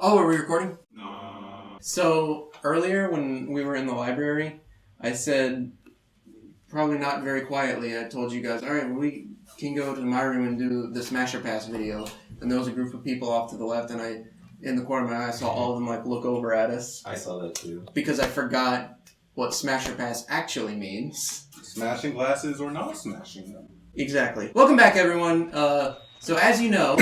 Oh, are we recording? No. So, earlier when we were in the library, I said, probably not very quietly, I told you guys, alright, we can go to my room and do the Smasher Pass video. And there was a group of people off to the left, and in the corner of my eye, I saw all of them look over at us. I saw that too. Because I forgot what Smasher Pass actually means. Smashing glasses or not smashing them. Exactly. Welcome back, everyone. So as you know,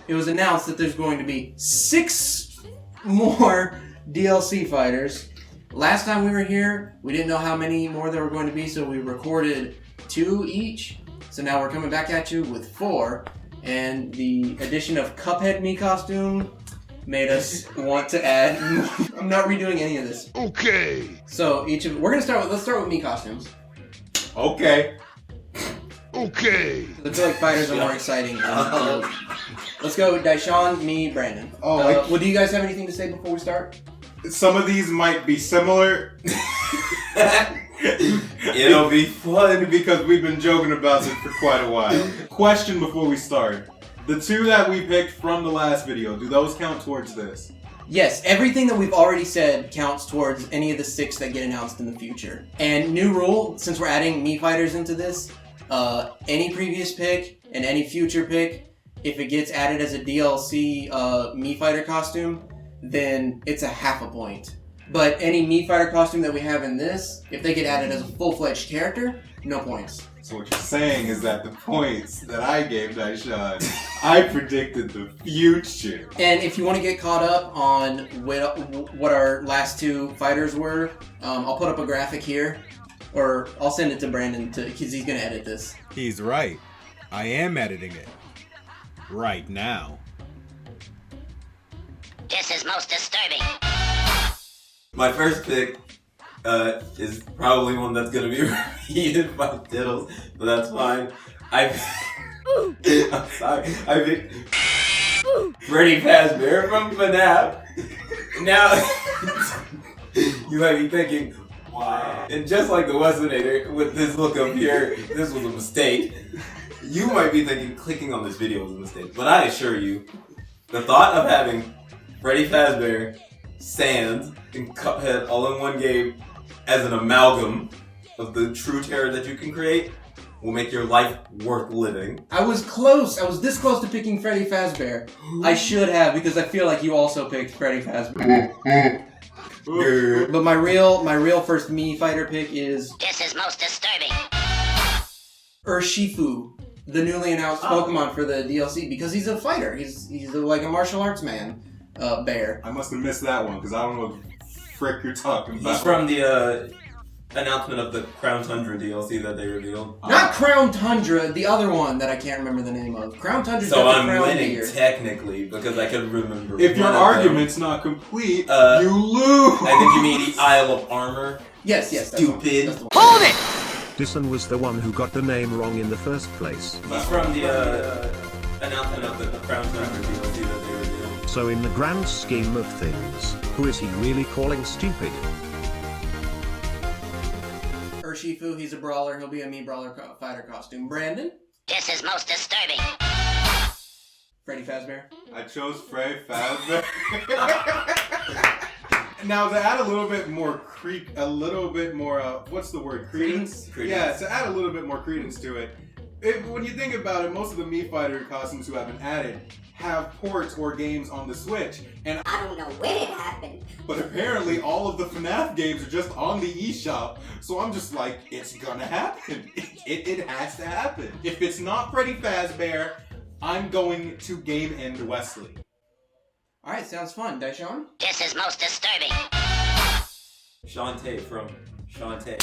it was announced that there's going to be 6 more DLC fighters. Last time we were here, we didn't know how many more there were going to be, so we recorded 2 each. So now we're coming back at you with 4. And the addition of Cuphead Mii costume made us want to add. I'm not redoing any of this. Okay. So let's start with Mii costumes. Okay. Okay. I feel like fighters are more exciting. Let's go, Daishan, me, Brandon. Oh, well, do you guys have anything to say before we start? Some of these might be similar. It'll be fun. Because we've been joking about this for quite a while. Question before we start. The 2 that we picked from the last video, do those count towards this? Yes, everything that we've already said counts towards any of the 6 that get announced in the future. And new rule, since we're adding Mii fighters into this, any previous pick and any future pick, if it gets added as a DLC Mii fighter costume, then it's a half a point. But any Mii fighter costume that we have in this, if they get added as a full-fledged character, no points. So what you're saying is that the points that I gave Daishan, I predicted the future. And if you want to get caught up on what our last 2 fighters were, I'll put up a graphic here. Or I'll send it to Brandon because he's going to edit this. He's right. I am editing it. Right now. This is most disturbing. My first pick is probably one that's gonna be repeated by Diddles, but that's fine. I'm sorry. I picked Freddy Fazbear from FNAF. Now, you might be thinking, why? And just like TheWesinator, with this look up here, this was a mistake. You might be thinking clicking on this video was a mistake, but I assure you, the thought of having Freddy Fazbear, Sans, and Cuphead all in one game as an amalgam of the true terror that you can create will make your life worth living. I was close. I was this close to picking Freddy Fazbear. I should have, because I feel like you also picked Freddy Fazbear. But my real first Mii fighter pick is... This is most disturbing. Urshifu, the newly announced Pokemon for the DLC, because he's a fighter. He's like a martial arts man. Bear. I must have missed that one because I don't know what the frick you're talking about. He's from the announcement of the Crown Tundra DLC that they revealed. Not Crown Tundra, the other one that I can't remember the name of. Crown Tundra's So got the I'm crown winning here. technically because I can remember. If your one of argument's not complete, them. you lose. I think you mean the Isle of Armor. Yes, that's Stupid. the one. Hold it! Dyson was the one who got the name wrong in the first place. He's from the announcement of the Crown Tundra DLC that they revealed. So in the grand scheme of things, who is he really calling stupid? Urshifu, he's a brawler. He'll be a Mii brawler fighter costume. Brandon? This is most disturbing. Freddy Fazbear? I chose Freddy Fazbear. Now to add a little bit more what's the word? Credence? Yeah, to add a little bit more credence to it. When you think about it, most of the Mii fighter costumes who have been added have ports or games on the Switch, and I don't know when it happened. but apparently all of the FNAF games are just on the eShop, so I'm just like, it's gonna happen. It has to happen. If it's not Freddy Fazbear, I'm going to Game End Wesley. Alright, sounds fun. Daishan? This is most disturbing. Shantae from Shantae.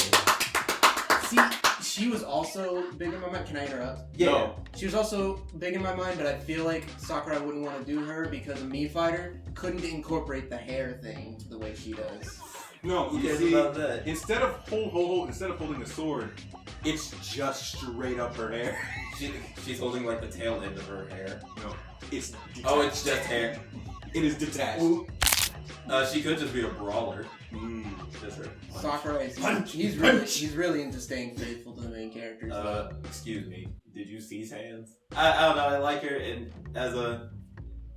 See, she was also big in my mind. Can I interrupt? Yeah. No. She was also big in my mind, but I feel like Sakurai wouldn't want to do her because a Mii fighter couldn't incorporate the hair thing the way she does. No, Who you cares see, about that? instead of holding the sword, it's just straight up her hair. She's holding like the tail end of her hair. No, it's detached. Oh, it's just hair. It is detached. She could just be a brawler. Just her. Sakurai, he's really into staying faithful to the main characters. Excuse me. Did you see Sans? I don't know. I like her as a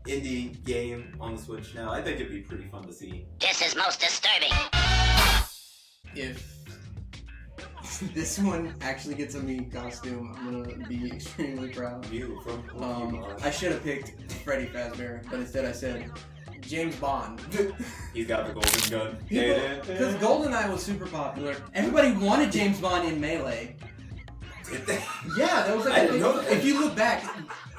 indie game on the Switch now. I think it'd be pretty fun to see. This is most disturbing. If this one actually gets a me costume, I'm gonna be extremely proud. You from Pokemon. I should have picked Freddy Fazbear, but instead I said James Bond. He's got the golden gun. Because GoldenEye was super popular. Everybody wanted James Bond in Melee. Did they? Yeah, that was like I a didn't thing. know that. If you look back,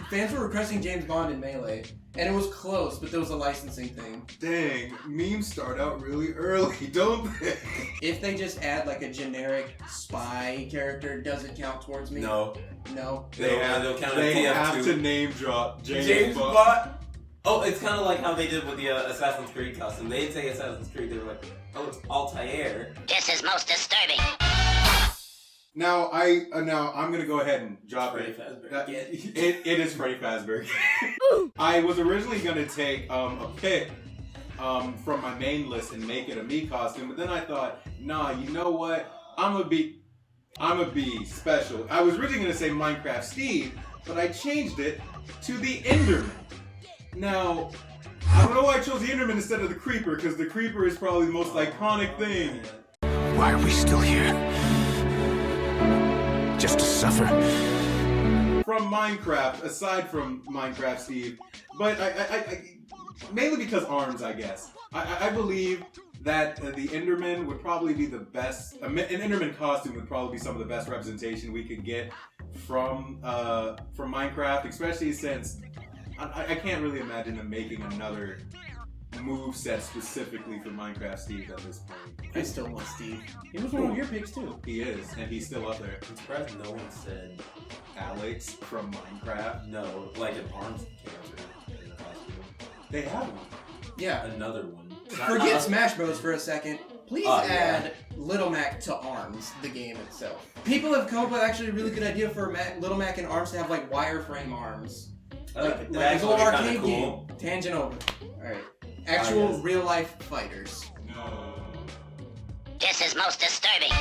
fans were requesting James Bond in Melee. And it was close, but there was a licensing thing. Dang, memes start out really early, don't they? If they just add like a generic spy character, does it count towards me? No. No? They They'll count as They TF2. have to name drop James Bond. Oh, it's kind of like how they did with the Assassin's Creed costume. They didn't say Assassin's Creed. They were like, oh, it's Altair. This is most disturbing. Now I'm gonna go ahead and drop Freddy it. Fazbear. It is Freddy Fazbear. I was originally gonna take a pick from my main list and make it a me costume, but then I thought, nah, you know what? I'm gonna be special. I was originally gonna say Minecraft Steve, but I changed it to the Enderman. Now, I don't know why I chose the Enderman instead of the Creeper, because the Creeper is probably the most iconic thing. Why are we still here? Just to suffer? From Minecraft, aside from Minecraft Steve, but I mainly because arms, I guess. I believe that the Enderman would probably be the best. An Enderman costume would probably be some of the best representation we could get from Minecraft, especially since I can't really imagine them making another move set specifically for Minecraft Steve at this point. I still want Steve. He was one of your picks too. He is, and he's still up there. I'm surprised no one said Alex from Minecraft. no, like an arms character in the costume. They have one. Yeah. Another one. Forget Smash Bros. For a second. Please Oh, yeah. add Little Mac to ARMS, the game itself. People have come up with actually a really good idea for Little Mac and ARMS to have like wireframe arms. Like That a actually little would be arcade kinda cool. game. Tangent over. Alright. Actual yes. real life fighters. This is most disturbing.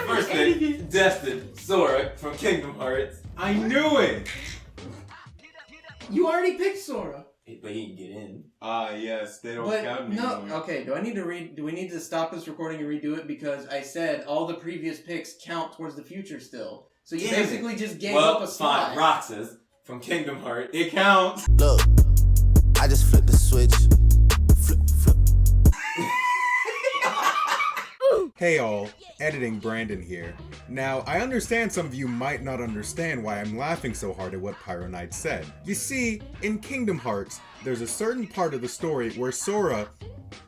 First thing, Destin, Sora from Kingdom Hearts. I knew it! You already picked Sora. But he can get in. Ah, yes, they don't But count me no, anymore. okay, do we need to stop this recording and redo it? Because I said all the previous picks count towards the future still. So you Damn it. basically just gave Well, up a spot. fine. Roxas from Kingdom Hearts. It counts. Look, I just flipped the switch. Flip, flip. Hey all, editing Brandon here. Now, I understand some of you might not understand why I'm laughing so hard at what Pyro Knight said. You see, in Kingdom Hearts, there's a certain part of the story where Sora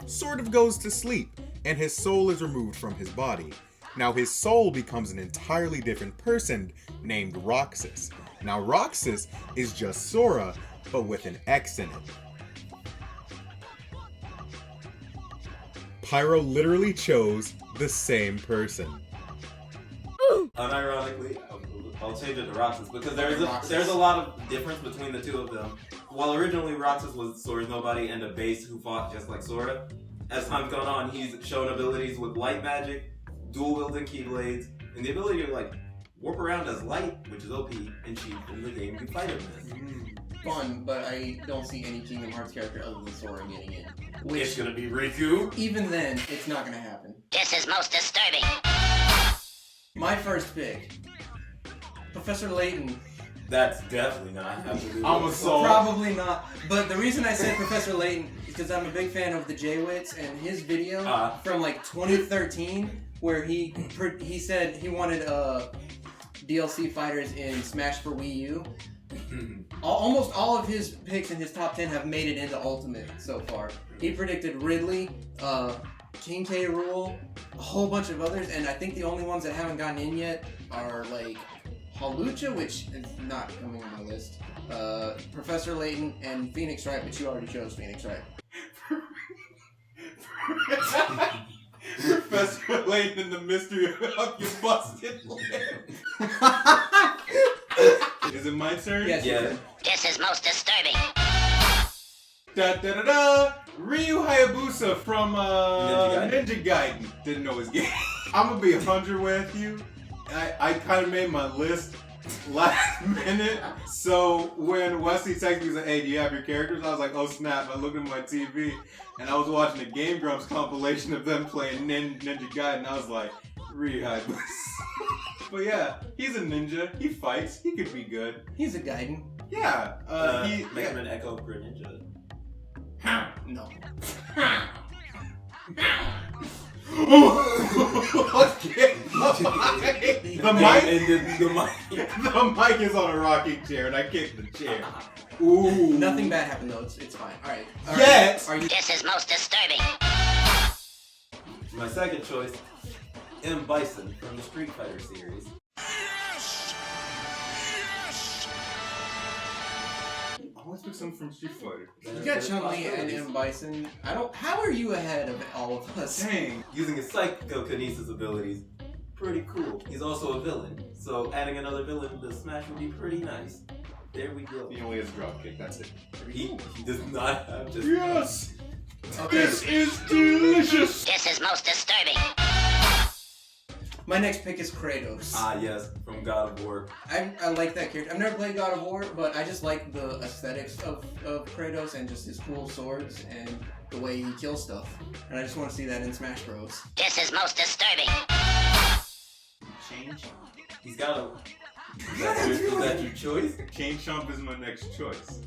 sort of goes to sleep, and his soul is removed from his body. Now his soul becomes an entirely different person named Roxas. Now Roxas is just Sora, but with an X in it. Pyro literally chose the same person. Unironically, I'll change it to Roxas because there's a lot of difference between the two of them. While originally Roxas was Sora's nobody and a base who fought just like Sora, as time's gone on, he's shown abilities with light magic, dual wielding keyblades, and the ability to like warp around as light, which is OP, and cheap in the game you fight him with. Fun, but I don't see any Kingdom Hearts character other than Sora getting in. It's Which, gonna be Riku. even then, it's not gonna happen. This is most disturbing. My first pick, Professor Layton. That's definitely not happening. I'm a soul. Probably not. But the reason I said Professor Layton is because I'm a big fan of the J-Wits and his video from like 2013 where he said he wanted DLC fighters in Smash for Wii U. Almost all of his picks in his top 10 have made it into Ultimate so far. He predicted Ridley, King K. Rool, a whole bunch of others, and I think the only ones that haven't gotten in yet are like Halucha, which is not coming on my list, Professor Layton, and Phoenix Wright, but you already chose Phoenix Wright. Professor Layton and the mystery of your busted lip. Is it my turn? Yes, Yeah. you can. This is most disturbing. Da da da da! Ryu Hayabusa from Ninja Gaiden. Didn't know his game. I'm gonna be 100 with you. I kind of made my list last minute. So when Wesley texted me and said, "Hey, do you have your characters?" I was like, "Oh snap!" I looked at my TV and I was watching a Game Grumps compilation of them playing Ninja Gaiden, and I was like, "Rehab." But yeah, he's a ninja. He fights. He could be good. He's a Gaiden. Yeah. Make him an echo for a ninja. No. Okay. The mic is on a rocking chair, and I kicked the chair. Ooh. Nothing bad happened though. It's fine. All right. Yes. Are you? This is most disturbing. My second choice, M. Bison from the Street Fighter series. I always pick something from Street Fighter. You got Chun-Li and M. Bison. How are you ahead of all of us? Dang. Using his psychokinesis abilities, pretty cool. He's also a villain, so adding another villain to Smash would be pretty nice. There we go. He only has a dropkick. That's it. He does not have just. Yes. Okay. This is delicious. This is most disturbing. My next pick is Kratos. Ah, yes, from God of War. I like that character. I've never played God of War, but I just like the aesthetics of Kratos and just his cool swords and the way he kills stuff. And I just want to see that in Smash Bros. This is most disturbing. Change. He's got a. Is that your choice? Chain Chomp is my next choice.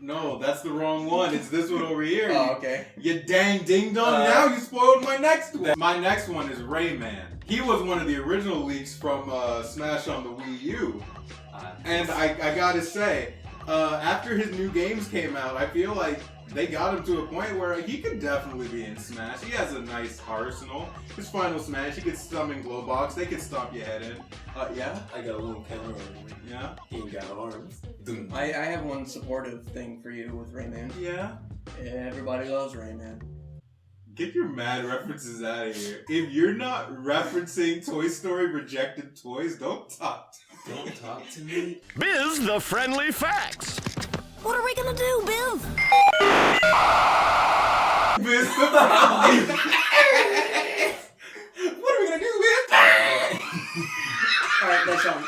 No, that's the wrong one. It's this one over here. Oh, okay. You dang ding dong. Now you spoiled my next one. My next one is Rayman. He was one of the original leaks from Smash on the Wii U. And I gotta say, after his new games came out, I feel like they got him to a point where he could definitely be in Smash. He has a nice arsenal. His final Smash, he could summon Glowbox. They could stomp your head in. Yeah? I got a little counter on him. Yeah? He ain't got arms. I have one supportive thing for you with Rayman. Yeah? Everybody loves Rayman. Get your mad references out of here. If you're not referencing Toy Story rejected toys, don't talk to me. Don't talk to me. Biz the friendly facts. What are we gonna do, Bill? Biz the friendly. What are we gonna do, Biz? Alright, that's on.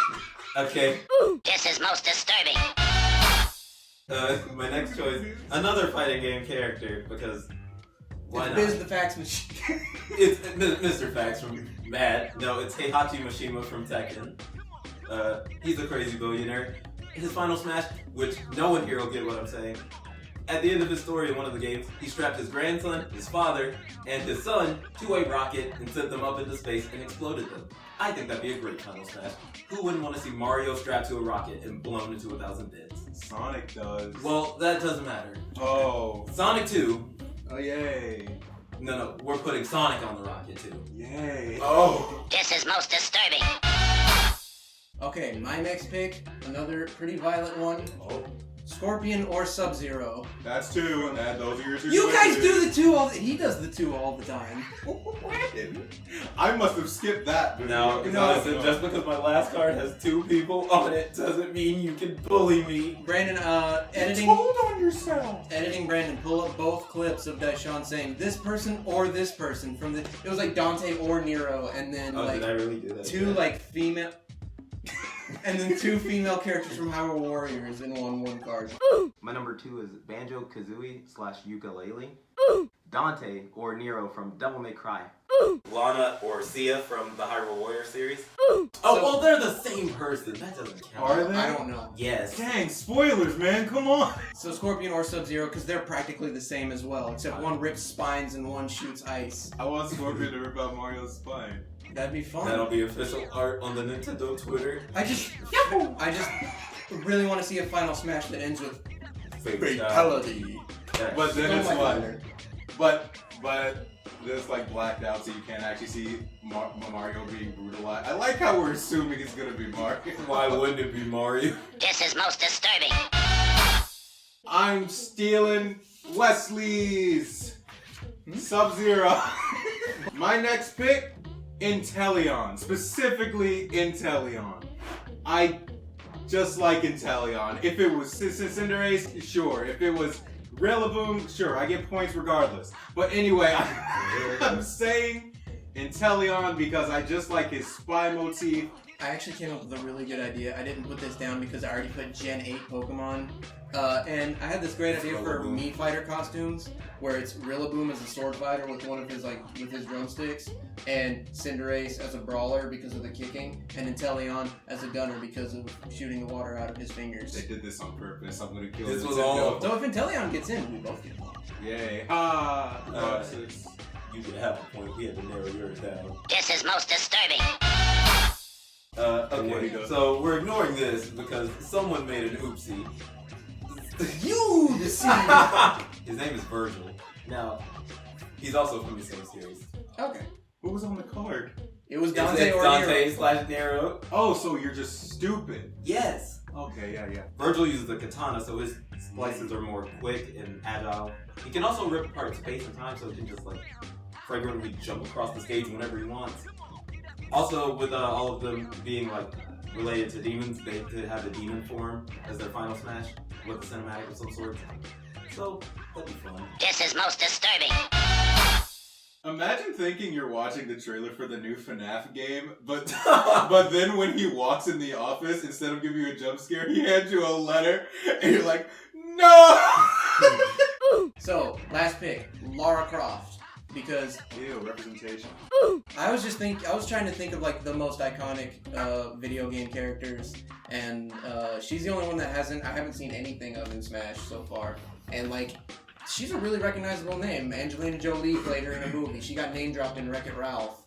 Okay. This is most disturbing. My next choice, another fighting game character, because why not? Biz the Fax Machine. It's Mr. Fax from Mad. No, it's Heihachi Mishima from Tekken. He's a crazy billionaire. His final Smash, which no one here will get what I'm saying. At the end of his story in one of the games, he strapped his grandson, his father, and his son to a rocket and sent them up into space and exploded them. I think that'd be a great final Smash. Who wouldn't want to see Mario strapped to a rocket and blown into 1,000 bits? Sonic does. Well, that doesn't matter. Oh. Sonic 2. Oh, yay. No, we're putting Sonic on the rocket too. Yay. Oh. This is most disturbing. Okay, my next pick, another pretty violent one. Oh. Scorpion or Sub-Zero. That's two. Those are your two. You guys choices. do the two all he does the two all the time. I must have skipped that. No, listen, just because my last card has two people on it doesn't mean you can bully me. Brandon, editing. Hold on yourself. Editing Brandon, pull up both clips of Daishan saying this person or this person from the. It was like Dante or Nero, and then Oh, like did I really do that? two like female. And then two female characters from Hyrule Warriors in one card. My number 2 is Banjo-Kazooie / ukulele. Dante or Nero from Devil May Cry. Lana or Sia from the Hyrule Warrior series. Oh, well, they're the same person. That doesn't count. Are they? I don't know. Yes. Dang, spoilers, man. Come on. So Scorpion or Sub-Zero, because they're practically the same as well, except one rips spines and one shoots ice. I want Scorpion to rip out Mario's spine. That'd be fun. That'll be official art on the Nintendo Twitter. I just really want to see a final Smash that ends with Fatality. Yeah. But then Oh it's my like, God. but it's like blacked out, so you can't actually see Mario being brutalized. I like how we're assuming it's gonna be Mario. Why wouldn't it be Mario? This is most disturbing. I'm stealing Wesley's Sub-Zero. My next pick, Inteleon. Specifically Inteleon. I just like Inteleon. If it was Cinderace, sure. If it was Rillaboom, sure. I get points regardless. But anyway, I'm saying Inteleon because I just like his spy motif. I actually came up with a really good idea. I didn't put this down because I already put Gen 8 Pokemon. And I had this great idea for Mii Fighter costumes, where it's Rillaboom as a sword fighter with one of his, with his drumsticks, and Cinderace as a brawler because of the kicking, and Inteleon as a gunner because of shooting the water out of his fingers. They did this on purpose. I'm gonna kill This Nintendo. was all. So if Inteleon gets in, we both get along. Yay. You could have a point. We had to narrow yours down. This is most disturbing. Okay, so we're ignoring this because someone made an oopsie. You deceive! His name is Virgil. Now, he's also from the same series. Okay. What was on the card? It was It's Dante or Dante Nero. / Nero. Oh, so you're just stupid. Yes. Okay, yeah. Virgil uses a katana, so his slices are more quick and agile. He can also rip apart space and time, so he can just fragrantly jump across the stage whenever he wants. Also, with all of them being related to demons, they did have the demon form as their final smash with a cinematic of some sort. So that'd be fun. This is most disturbing. Imagine thinking you're watching the trailer for the new FNAF game, but then when he walks in the office, instead of giving you a jump scare, he hands you a letter, and you're like, no! So, last pick, Lara Croft. Because Ew, representation. I was trying to think of the most iconic video game characters, and she's the only one that I haven't seen anything of in Smash so far. And she's a really recognizable name. Angelina Jolie played her in a movie. She got name dropped in Wreck-It Ralph.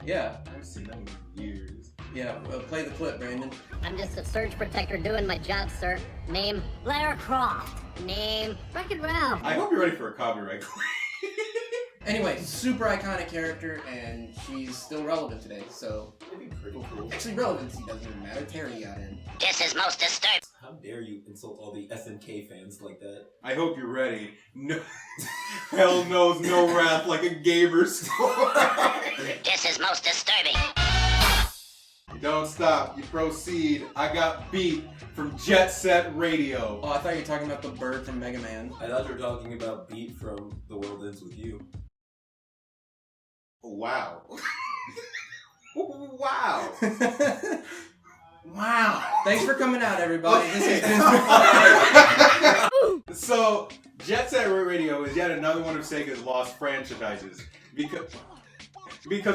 Yeah. I haven't seen that in years. Yeah, play the clip, Brandon. I'm just a surge protector doing my job, sir. Name, Lara Croft. Name, Wreck-It Ralph. I hope you're ready for a copyright claim. Anyway, super iconic character, and she's still relevant today, so... It'd be pretty cool. Actually, relevancy doesn't even matter. Terry got in. This is most disturbing. How dare you insult all the SNK fans like that? I hope you're ready. No, hell knows no wrath like a gamer score. This is most disturbing. You don't stop, you proceed. I got beat from Jet Set Radio. Oh, I thought you were talking about the bird from Mega Man. I thought you were talking about Beat from The World Ends With You. Wow. Wow. Wow. Thanks for coming out, everybody. Okay. This has been... So, Jet Set Radio is yet another one of Sega's lost franchises. Because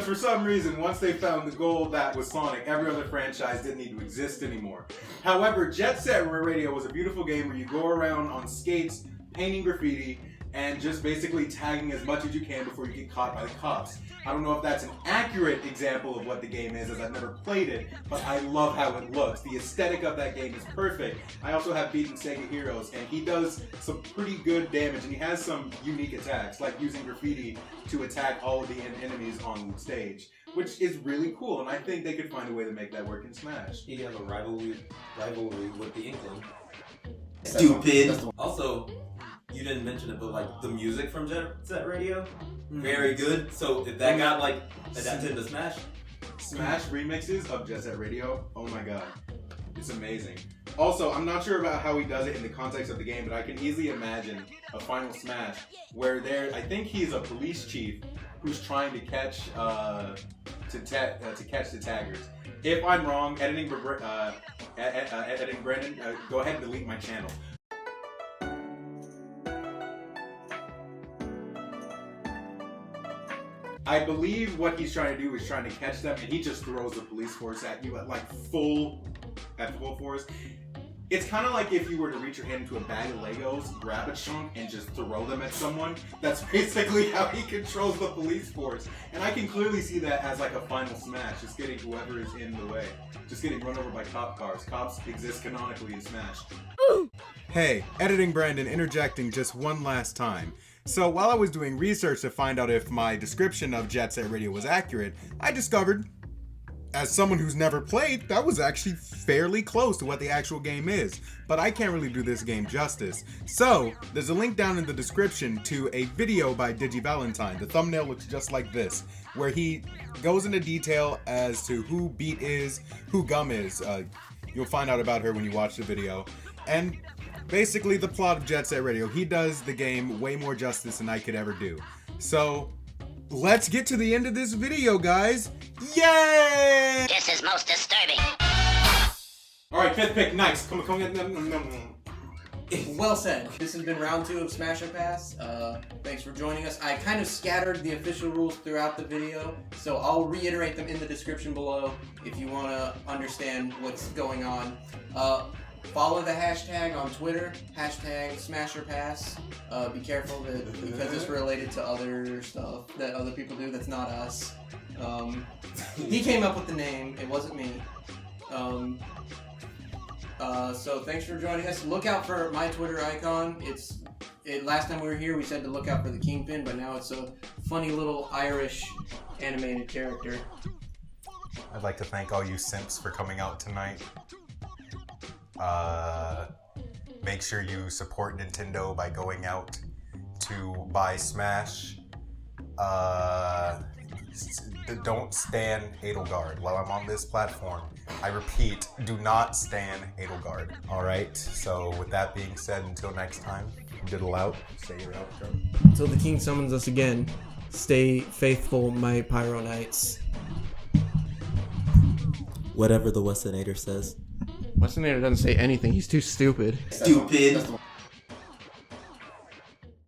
for some reason, once they found the gold that was Sonic, every other franchise didn't need to exist anymore. However, Jet Set Radio was a beautiful game where you go around on skates, painting graffiti, and just basically tagging as much as you can before you get caught by the cops. I don't know if that's an accurate example of what the game is, as I've never played it, but I love how it looks. The aesthetic of that game is perfect. I also have beaten Sega Heroes, and he does some pretty good damage, and he has some unique attacks, like using graffiti to attack all of the enemies on stage, which is really cool, and I think they could find a way to make that work in Smash. He has a rivalry with the Inkling. Stupid. Also, you didn't mention it, but the music from Jet Set Radio, very good. So if that got adapted into Smash, Smash remixes of Jet Set Radio, oh my god, it's amazing. Also, I'm not sure about how he does it in the context of the game, but I can easily imagine a final Smash where I think he's a police chief who's trying to catch catch the taggers. If I'm wrong, editing Brendan, go ahead and delete my channel. I believe what he's trying to do is trying to catch them, and he just throws the police force at you at full force. It's kind of like if you were to reach your hand into a bag of Legos, grab a chunk, and just throw them at someone. That's basically how he controls the police force. And I can clearly see that as a final Smash, just getting whoever is in the way. Just getting run over by cop cars. Cops exist canonically in Smash. Hey, editing Brandon interjecting just one last time. So while I was doing research to find out if my description of Jet Set Radio was accurate, I discovered, as someone who's never played, that was actually fairly close to what the actual game is. But I can't really do this game justice. So, there's a link down in the description to a video by DigiValentine. The thumbnail looks just like this, where he goes into detail as to who Beat is, who Gum is. You'll find out about her when you watch the video. And basically the plot of Jet Set Radio. He does the game way more justice than I could ever do. So, let's get to the end of this video, guys. Yay! This is most disturbing. Alright, 5th pick, nice. Come on. Well said. This has been round 2 of Smash or Pass. Thanks for joining us. I kind of scattered the official rules throughout the video, so I'll reiterate them in the description below if you want to understand what's going on. Follow the hashtag on Twitter, hashtag Smash or Pass. Be careful because it's related to other stuff that other people do that's not us. He came up with the name, it wasn't me. So thanks for joining us. Look out for my Twitter icon. Last time we were here, we said to look out for the Kingpin, but now it's a funny little Irish animated character. I'd like to thank all you simps for coming out tonight. Make sure you support Nintendo by going out to buy Smash. Don't stan Edelgard while I'm on this platform. I repeat, do not stan Edelgard. Alright, so with that being said, until next time, diddle out, say your outro. Until the king summons us again, stay faithful, my Pyro Knights. Whatever the Wesinator says. Wesinator doesn't say anything, he's too stupid. Stupid.